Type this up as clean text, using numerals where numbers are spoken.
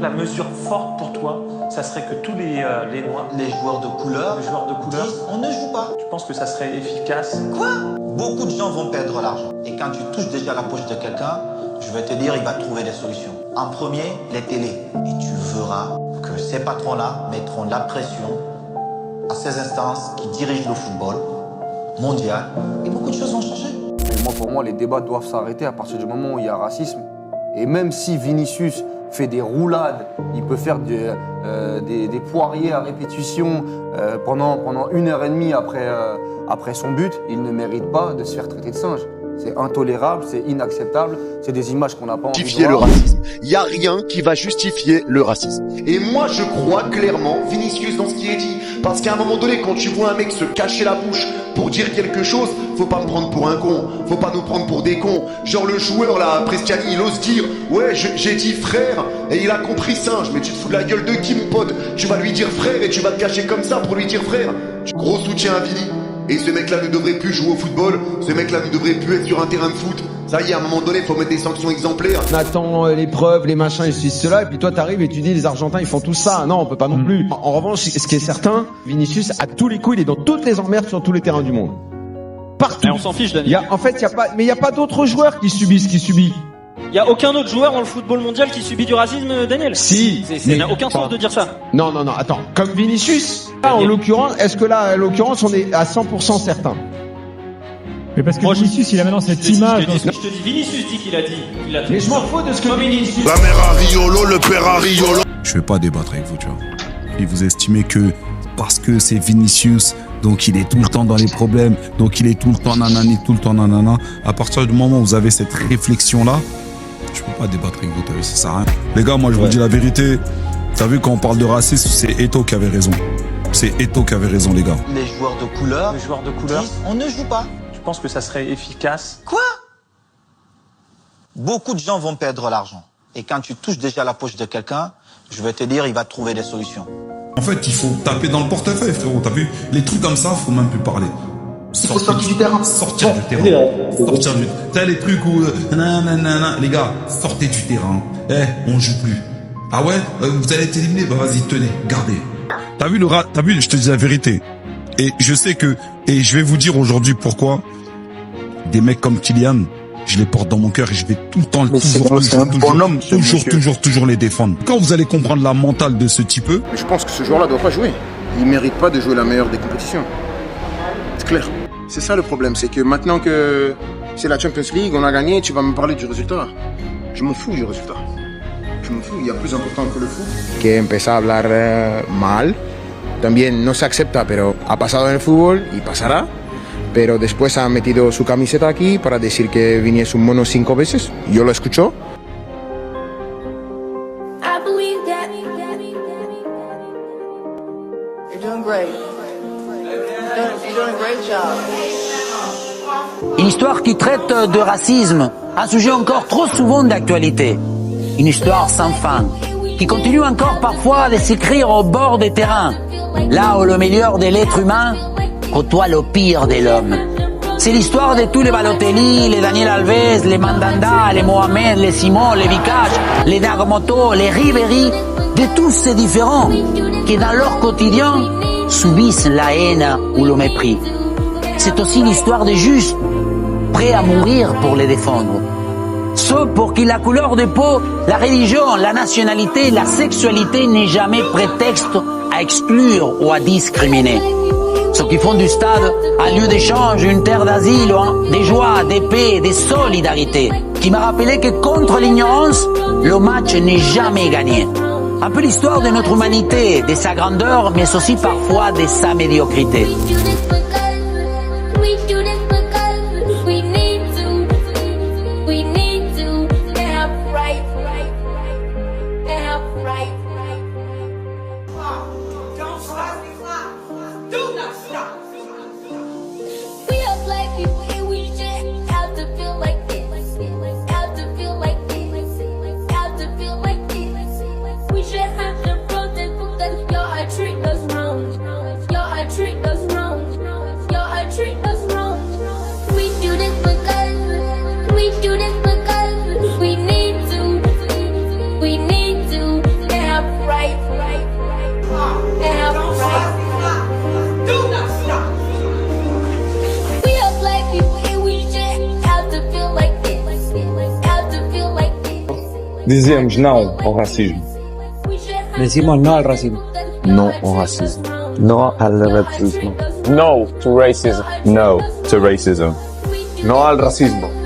La mesure forte pour toi, ça serait que tous les Noirs, Les joueurs de couleur, disent, on ne joue pas. tu penses que ça serait efficace? Quoi? Beaucoup de gens vont perdre l'argent. Et quand tu touches déjà la poche de quelqu'un, je vais te dire, il va trouver des solutions. En premier, les télés. Et tu verras que ces patrons-là mettront la pression à ces instances qui dirigent le football mondial. Et beaucoup de choses vont changer. Et moi, pour moi, les débats doivent s'arrêter à partir du moment où il y a racisme. Et même si Vinicius fait des roulades, il peut faire des poiriers à répétition pendant 1h30 après son but, il ne mérite pas de se faire traiter de singe. C'est intolérable, c'est inacceptable, c'est des images qu'on n'a pas envie de Justifier le voir. racisme. Il n'y a rien qui va justifier le racisme. Et moi, je crois clairement Vinicius dans ce qu'il est dit. Parce qu'à un moment donné, quand tu vois un mec se cacher la bouche pour dire quelque chose, faut pas me prendre pour un con. Faut pas nous prendre pour des cons. Genre le joueur là, Prestiani, il ose dire ouais, j'ai dit frère et il a compris singe. Mais tu te fous de la gueule de qui, mon pote? Tu vas lui dire frère et tu vas te cacher comme ça pour lui dire frère. Gros soutien à Vini. Et ce mec-là ne devrait plus jouer au football. Ce mec-là ne devrait plus être sur un terrain de foot. Ça y est, à un moment donné, faut mettre des sanctions exemplaires. On attend les preuves, les machins, et ceci, cela, et puis toi t'arrives et tu dis les Argentins ils font tout ça. Non, on peut pas non plus. En revanche, ce qui est certain, Vinicius, à tous les coups, il est dans toutes les emmerdes sur tous les terrains du monde. Partout. Mais on s'en fiche, Dani. Il y a pas d'autres joueurs qui subissent ce qu'il subit. Il y a aucun autre joueur dans le football mondial qui subit du racisme, Daniel. Si. Ça n'a aucun sens de dire ça. Non, attends. Comme Vinicius. Là, en l'occurrence, est-ce que là, en l'occurrence, on est à 100% certain? Mais parce que Moi, Vinicius, il a maintenant cette image. Je te dis, Vinicius dit qu'il a dit. Mais je m'en fous de ce que Vinicius. La mère à Riolo, le père à Riolo. Je vais pas débattre avec vous, tu vois. Et vous estimez que parce que c'est Vinicius, donc il est tout le temps dans les problèmes, donc il est tout le temps nanani, tout le temps nanana. À partir du moment où vous avez cette réflexion-là, je peux pas débattre avec vous, t'as vu, ça sert à rien. Les gars, moi je vous dis la vérité. T'as vu, quand on parle de racisme, c'est Eto'o qui avait raison. C'est Eto'o qui avait raison, les gars. Les joueurs de couleur, disent, on ne joue pas. tu penses que ça serait efficace? Quoi? Beaucoup de gens vont perdre l'argent. Et quand tu touches déjà la poche de quelqu'un, je vais te dire, il va trouver des solutions. En fait, il faut taper dans le portefeuille, frérot. T'as vu, les trucs comme ça, faut même plus parler. Sortir du terrain. Sortir du terrain. Sortir du terrain. T'as les trucs où, nanana, les gars, sortez du terrain. On joue plus. Ah ouais, vous allez être éliminé, bah vas-y, tenez, gardez. T'as vu t'as vu, je te dis la vérité. Et je sais que, et je vais vous dire aujourd'hui pourquoi des mecs comme Kylian, je les porte dans mon cœur et je vais tout le temps, toujours les défendre. Quand vous allez comprendre la mentale de ce type, Mais je pense que ce joueur-là doit pas jouer. Il mérite pas de jouer la meilleure des compétitions. C'est clair. C'est ça le problème, c'est que maintenant que c'est la Champions League, on a gagné, tu vas me parler du résultat. Je m'en fous du résultat. Je m'en fous, il y a plus important que le foot. Que empieza a hablar mal, también no se acepta, pero ha pasado en el fútbol y pasará. Pero después ha metido su camiseta aquí para decir que Vini es un mono 5 veces. Yo lo escucho. I believe that you're doing great. You're doing a great job. Une histoire qui traite de racisme, un sujet encore trop souvent d'actualité. Une histoire sans fin, qui continue encore parfois de s'écrire au bord des terrains, là où le meilleur de l'être humain côtoie le pire de l'homme. C'est l'histoire de tous les Balotelli, les Daniel Alves, les Mandanda, les Mohamed, les Simon, les Vikash, les Nagamoto, les Ribéry, de tous ces différents qui dans leur quotidien subissent la haine ou le mépris. C'est aussi l'histoire des justes, prêts à mourir pour les défendre. Ceux pour qui la couleur de peau, la religion, la nationalité, la sexualité n'est jamais prétexte à exclure ou à discriminer. Ceux qui font du stade un lieu d'échange, une terre d'asile, des joies, des paix, des solidarités. Qui m'a rappelé que contre l'ignorance, le match n'est jamais gagné. Un peu l'histoire de notre humanité, de sa grandeur, mais aussi parfois de sa médiocrité. Treat us wrong. Dizemos não ao racismo. Decimos no al racismo. No ao racismo. No al racismo. No to racism. No to racism. No al racismo.